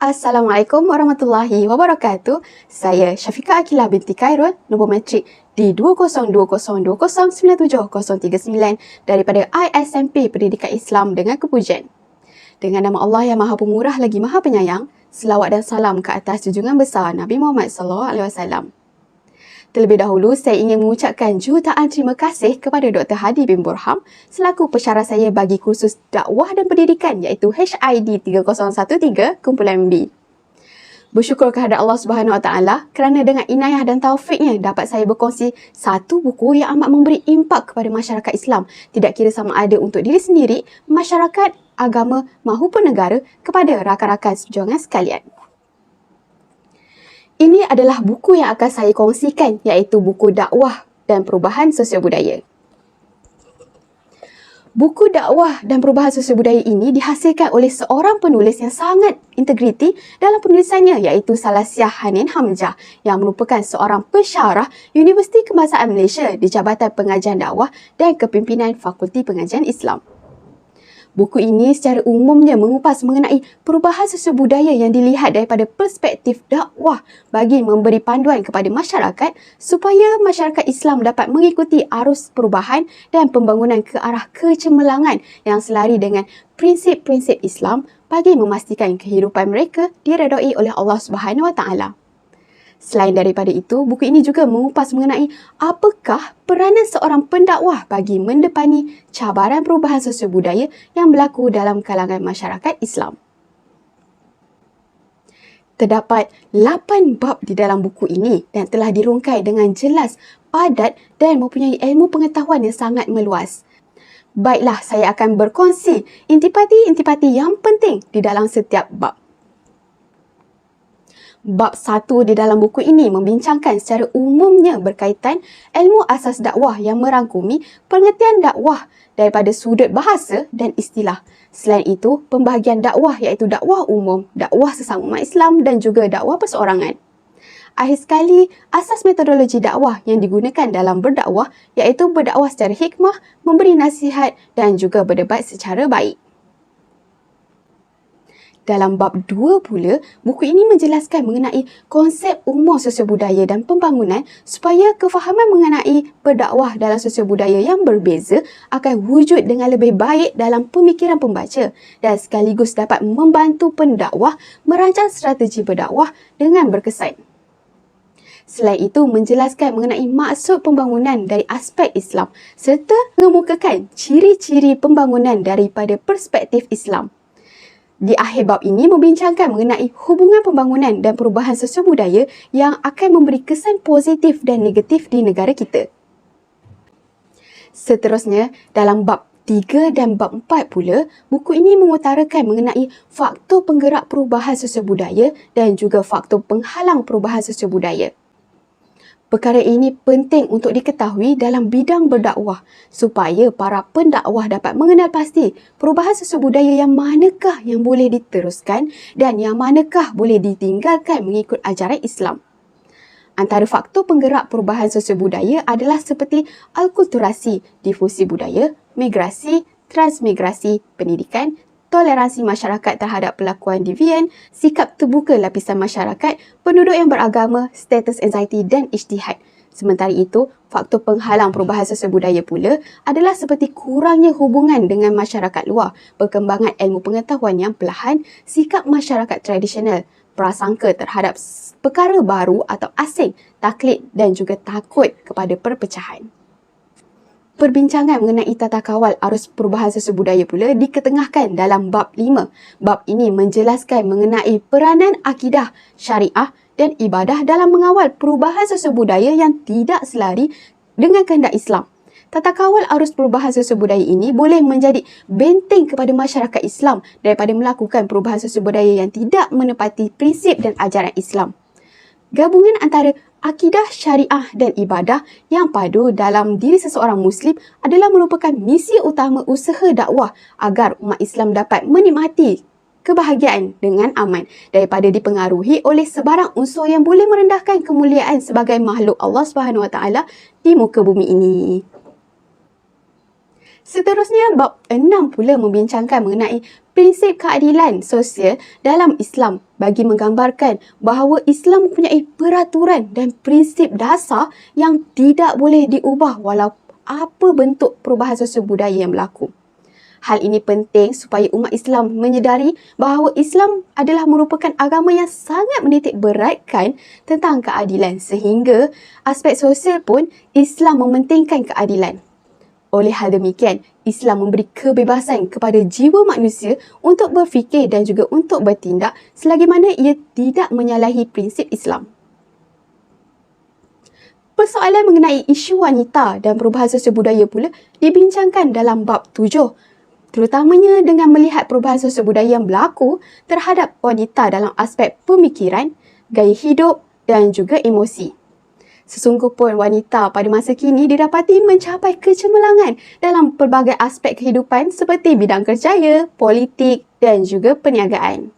Assalamualaikum warahmatullahi wabarakatuh. Saya Syafiqah Akilah binti Khairul, nombor matrik di 2020097039 daripada ISMP Pendidikan Islam dengan Kepujian. Dengan nama Allah yang Maha Pemurah lagi Maha Penyayang, selawat dan salam ke atas junjungan besar Nabi Muhammad SAW. Terlebih dahulu, saya ingin mengucapkan jutaan terima kasih kepada Dr. Hadi bin Burham selaku pensyarah saya bagi kursus dakwah dan pendidikan iaitu HID 3013 kumpulan B. Bersyukur kehadrat Allah Subhanahu Wa Taala kerana dengan inayah dan taufiknya dapat saya berkongsi satu buku yang amat memberi impak kepada masyarakat Islam, tidak kira sama ada untuk diri sendiri, masyarakat, agama maupun negara kepada rakan-rakan seperjuangan sekalian. Ini adalah buku yang akan saya kongsikan iaitu buku dakwah dan perubahan sosial budaya. Buku dakwah dan perubahan sosial budaya ini dihasilkan oleh seorang penulis yang sangat integriti dalam penulisannya iaitu Salasiah Hanin Hamzah yang merupakan seorang pensyarah Universiti Kebangsaan Malaysia di Jabatan Pengajian Dakwah dan Kepimpinan Fakulti Pengajian Islam. Buku ini secara umumnya mengupas mengenai perubahan sosial budaya yang dilihat daripada perspektif dakwah bagi memberi panduan kepada masyarakat supaya masyarakat Islam dapat mengikuti arus perubahan dan pembangunan ke arah kecemerlangan yang selari dengan prinsip-prinsip Islam bagi memastikan kehidupan mereka diredai oleh Allah Subhanahu Wa Taala. Selain daripada itu, buku ini juga mengupas mengenai apakah peranan seorang pendakwah bagi mendepani cabaran perubahan sosial budaya yang berlaku dalam kalangan masyarakat Islam. Terdapat 8 bab di dalam buku ini dan telah dirungkai dengan jelas, padat dan mempunyai ilmu pengetahuan yang sangat meluas. Baiklah, saya akan berkongsi intipati-intipati yang penting di dalam setiap bab. Bab 1 di dalam buku ini membincangkan secara umumnya berkaitan ilmu asas dakwah yang merangkumi pengertian dakwah daripada sudut bahasa dan istilah. Selain itu, pembahagian dakwah iaitu dakwah umum, dakwah sesama umat Islam dan juga dakwah perseorangan. Akhir sekali, asas metodologi dakwah yang digunakan dalam berdakwah iaitu berdakwah secara hikmah, memberi nasihat dan juga berdebat secara baik. Dalam bab 2 pula, buku ini menjelaskan mengenai konsep umum sosial budaya dan pembangunan supaya kefahaman mengenai berdakwah dalam sosial budaya yang berbeza akan wujud dengan lebih baik dalam pemikiran pembaca dan sekaligus dapat membantu pendakwah merancang strategi berdakwah dengan berkesan. Selain itu, menjelaskan mengenai maksud pembangunan dari aspek Islam serta mengemukakan ciri-ciri pembangunan daripada perspektif Islam. Di akhir bab ini membincangkan mengenai hubungan pembangunan dan perubahan sosial budaya yang akan memberi kesan positif dan negatif di negara kita. Seterusnya, dalam bab 3 dan bab 4 pula, buku ini mengutarakan mengenai faktor penggerak perubahan sosial budaya dan juga faktor penghalang perubahan sosial budaya. Perkara ini penting untuk diketahui dalam bidang berdakwah supaya para pendakwah dapat mengenal pasti perubahan sosial budaya yang manakah yang boleh diteruskan dan yang manakah boleh ditinggalkan mengikut ajaran Islam. Antara faktor penggerak perubahan sosial budaya adalah seperti alkulturasi, difusi budaya, migrasi, transmigrasi, pendidikan, toleransi masyarakat terhadap perlakuan devian, sikap terbuka lapisan masyarakat, penduduk yang beragama, status anxiety dan ijtihad. Sementara itu, faktor penghalang perubahan sosial budaya pula adalah seperti kurangnya hubungan dengan masyarakat luar, perkembangan ilmu pengetahuan yang perlahan, sikap masyarakat tradisional, prasangka terhadap perkara baru atau asing, taklid dan juga takut kepada perpecahan. Perbincangan mengenai tata kawal arus perubahan sosial budaya pula diketengahkan dalam bab 5. Bab ini menjelaskan mengenai peranan akidah, syariah dan ibadah dalam mengawal perubahan sosial budaya yang tidak selari dengan kehendak Islam. Tata kawal arus perubahan sosial budaya ini boleh menjadi benteng kepada masyarakat Islam daripada melakukan perubahan sosial budaya yang tidak menepati prinsip dan ajaran Islam. Gabungan antara akidah, syariah dan ibadah yang padu dalam diri seseorang Muslim adalah merupakan misi utama usaha dakwah agar umat Islam dapat menikmati kebahagiaan dengan aman daripada dipengaruhi oleh sebarang unsur yang boleh merendahkan kemuliaan sebagai makhluk Allah Subhanahu Wa Taala di muka bumi ini. Seterusnya, bab 6 pula membincangkan mengenai Prinsip keadilan sosial dalam Islam bagi menggambarkan bahawa Islam mempunyai peraturan dan prinsip dasar yang tidak boleh diubah walau apa bentuk perubahan sosial budaya yang berlaku. Hal ini penting supaya umat Islam menyedari bahawa Islam adalah merupakan agama yang sangat menitik beratkan tentang keadilan, sehingga aspek sosial pun Islam mementingkan keadilan. Oleh hal demikian, Islam memberi kebebasan kepada jiwa manusia untuk berfikir dan juga untuk bertindak selagi mana ia tidak menyalahi prinsip Islam. Persoalan mengenai isu wanita dan perubahan sosial budaya pula dibincangkan dalam bab 7, terutamanya dengan melihat perubahan sosial budaya yang berlaku terhadap wanita dalam aspek pemikiran, gaya hidup dan juga emosi. Sesungguh pun wanita pada masa kini didapati mencapai kecemerlangan dalam pelbagai aspek kehidupan seperti bidang kerjaya, politik dan juga perniagaan.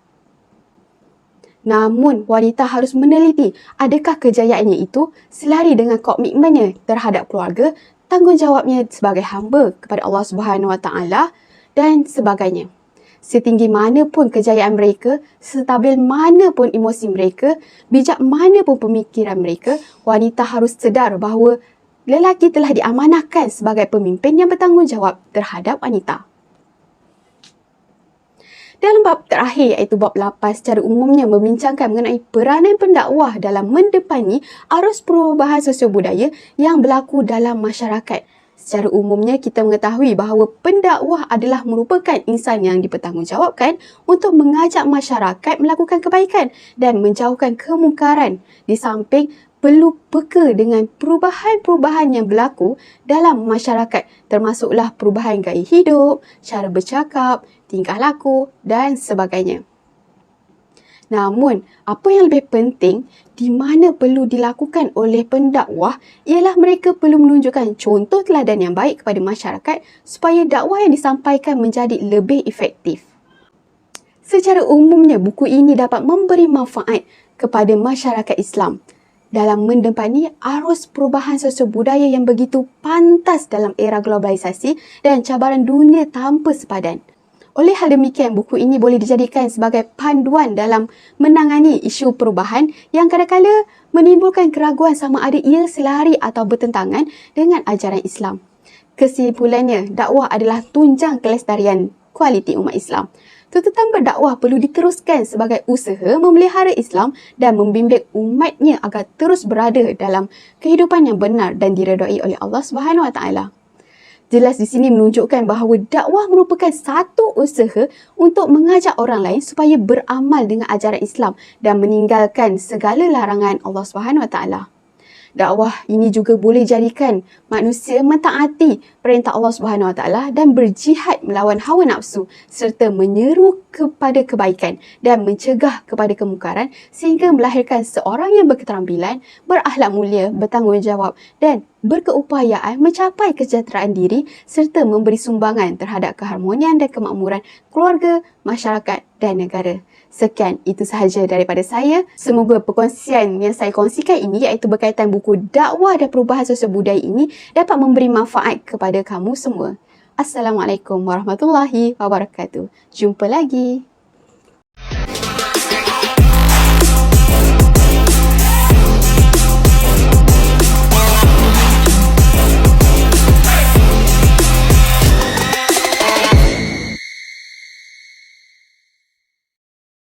Namun, wanita harus meneliti adakah kejayaannya itu selari dengan komitmennya terhadap keluarga, tanggungjawabnya sebagai hamba kepada Allah Subhanahu Wa Taala dan sebagainya. Setinggi mana pun kejayaan mereka, sestabil mana pun emosi mereka, bijak mana pun pemikiran mereka, wanita harus sedar bahawa lelaki telah diamanahkan sebagai pemimpin yang bertanggungjawab terhadap wanita. Dalam bab terakhir iaitu bab 8 secara umumnya membincangkan mengenai peranan pendakwah dalam mendepani arus perubahan sosial budaya yang berlaku dalam masyarakat. Secara umumnya kita mengetahui bahawa pendakwah adalah merupakan insan yang dipertanggungjawabkan untuk mengajak masyarakat melakukan kebaikan dan menjauhkan kemungkaran, di samping perlu peka dengan perubahan-perubahan yang berlaku dalam masyarakat, termasuklah perubahan gaya hidup, cara bercakap, tingkah laku dan sebagainya. Namun, apa yang lebih penting di mana perlu dilakukan oleh pendakwah ialah mereka perlu menunjukkan contoh teladan yang baik kepada masyarakat supaya dakwah yang disampaikan menjadi lebih efektif. Secara umumnya, buku ini dapat memberi manfaat kepada masyarakat Islam dalam mendepani arus perubahan sosial budaya yang begitu pantas dalam era globalisasi dan cabaran dunia tanpa sepadan. Oleh hal demikian, buku ini boleh dijadikan sebagai panduan dalam menangani isu perubahan yang kadang-kadang menimbulkan keraguan sama ada ia selari atau bertentangan dengan ajaran Islam. Kesimpulannya, dakwah adalah tunjang kelestarian kualiti umat Islam. Tuntutan berdakwah perlu diteruskan sebagai usaha memelihara Islam dan membimbing umatnya agar terus berada dalam kehidupan yang benar dan diredai oleh Allah Subhanahu Wa Taala. Jelas di sini menunjukkan bahawa dakwah merupakan satu usaha untuk mengajak orang lain supaya beramal dengan ajaran Islam dan meninggalkan segala larangan Allah Subhanahu Wa Taala. Dakwah ini juga boleh jadikan manusia mentaati perintah Allah Subhanahu Wa Taala dan berjihad melawan hawa nafsu serta menyeru kepada kebaikan dan mencegah kepada kemungkaran sehingga melahirkan seorang yang berketerampilan, berakhlak mulia, bertanggungjawab dan berkeupayaan mencapai kesejahteraan diri serta memberi sumbangan terhadap keharmonian dan kemakmuran keluarga, masyarakat dan negara. Sekian, itu sahaja daripada saya. Semoga perkongsian yang saya kongsikan ini iaitu berkaitan buku Dakwah dan Perubahan Sosial Budaya ini dapat memberi manfaat kepada kamu semua. Assalamualaikum warahmatullahi wabarakatuh. Jumpa lagi.